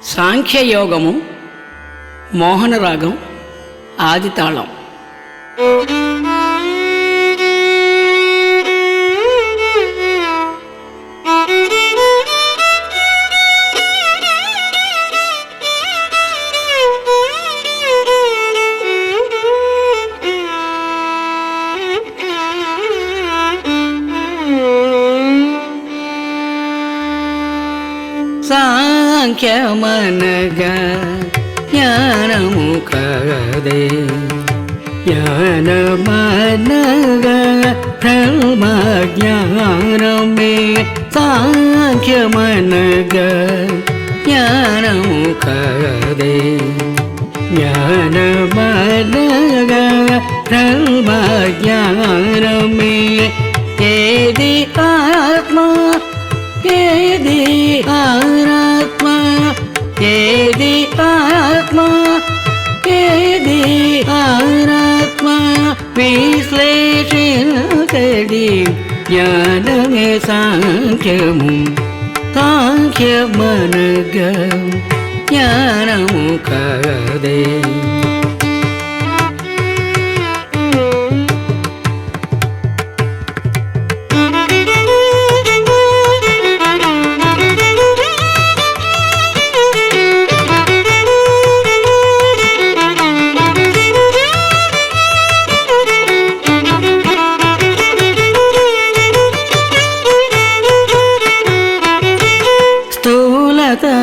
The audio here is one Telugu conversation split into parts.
సాంఖ్యయోగము మోహనరాగం ఆదితాళం. సాంఖ్యమనగా జ్ఞానము కదే, జ్ఞానమనగా బ్రహ్మ జ్ఞానమే. సాంఖ్యమనగా జ్ఞానము కదే, జ్ఞానమనగా బ్రహ్మ జ్ఞానమే. ఏది ఆత్మ ఏది ఆత్మ, ఏది ఆత్మ ఏది ఆత్మ, విశ్లేషించడి జ్ఞానమే సాంఖ్యము. సాంఖ్యమనగా జ్ఞానము కదే.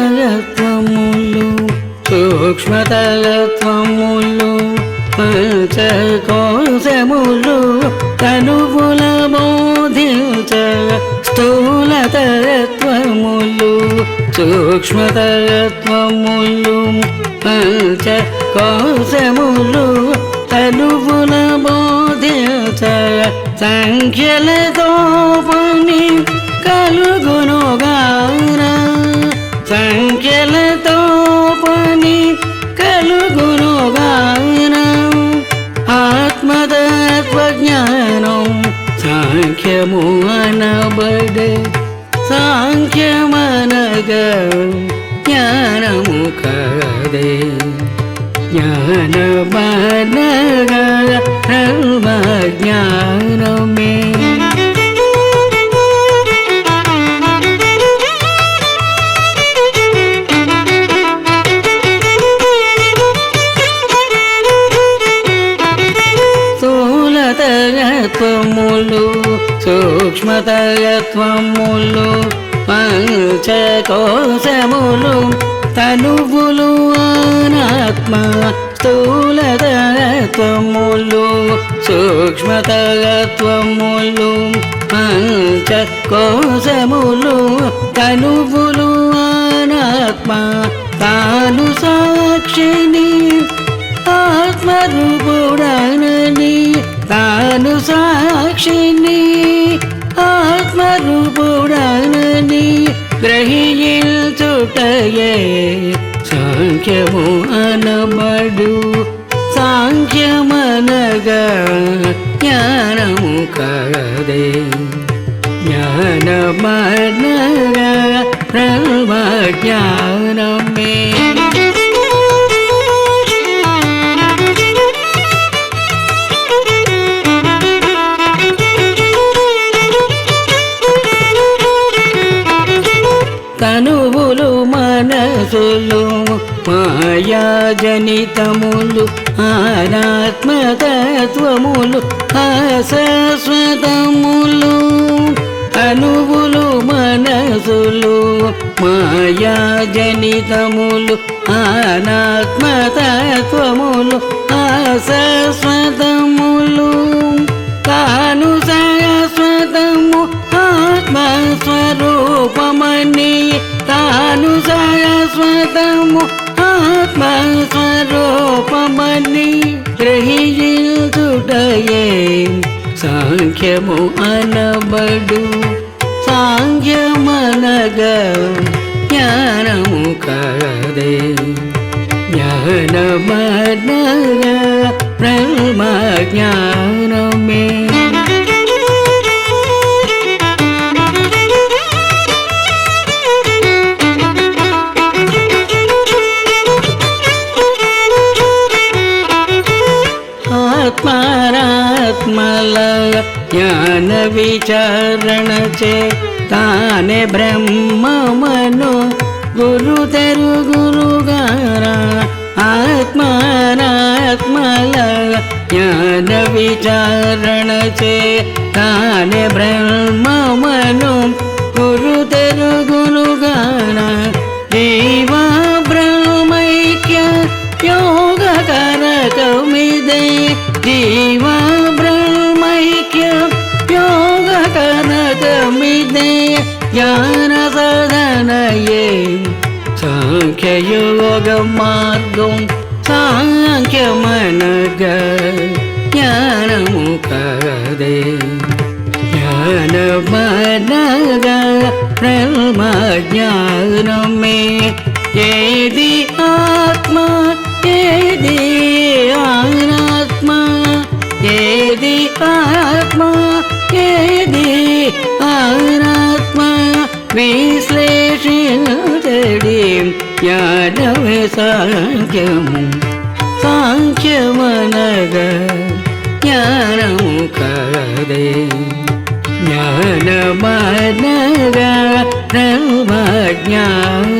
స్థూలతత్వములు సూక్ష్మతత్వములు పంచకోశములు తనువుల బోధించ. స్థూలతత్వములు సూక్ష్మతత్వములు పంచకోశములు తనువుల బోధించ. సంఖ్యలతో పని కలుగునుగాన, సంఖ్యలతో పని కలుగునుగాన. ఆత్మతత్వజ్ఞానం సాంఖ్యము అనబడే. సాంఖ్యమనగా జ్ఞానము కదే, జ్ఞానమనగా బ్రహ్మ జ్ఞానమే. స్థూలతత్వములు సూక్ష్మతత్వములు పంచకోశములు తనువులు అనాత్మ. స్థూలతత్వములు సూక్ష్మతత్వములు పంచకోశములు తనువులు అనాత్మ. తాను సాక్షిని ఆత్మరూపుడనని, తాను సాక్షిని ఆత్మరూపుడనని గ్రహించుటయే సాంఖ్యము అనబడు. సాంఖ్యమనగా జ్ఞానము కదే, జ్ఞానమనగా బ్రహ్మ జ్ఞానమే. తనువులు మనసులు మాయాజనితములు అనాత్మతత్వములు అశాశ్వతములు. తనువులు మనసులు మాయాజనితములు అనాత్మతత్వములు అశాశ్వతములు. తాను శాశ్వతము ఆత్మస్వరూపమని, తాను శాశ్వతము ఆత్మస్వరూపమని గ్రహించుటయే సాంఖ్యము అనబడు. సాంఖ్యమనగా జ్ఞానము కదే, జ్ఞానమనగా బ్రహ్మ జ్ఞానమే. జ్ఞానాత్మల జ్ఞాన విచారణచే తానే బ్రహ్మమను గురు తెరుగురుగారా ఆత్మానాత్మల జ్ఞాన విచారణచే తానే బ్రహ్మమను గురు తెరుగురుగారా జీవా బ్రహ్మైక్య యోగ కరకమిదే జీవా బ్రహ్మైక్య యోగ కరకమిదే జ్ఞాన సాధనయే సాంఖ్యయోగ మార్గం సాంఖ్యమనగ జ్ఞానము కదే జ్ఞానమనగ బ్రహ్మ జ్ఞానమే ఏది ఆత్మ ఏది అనాత్మ ఏది ఆత్మ ఏది అనాత్మ విశ్లేషించడి జ్ఞానమే సాంఖ్యము సాంఖ్యమనగ జ్ఞానము కదే జ్ఞానమనగ బ్రహ్మ జ్ఞాన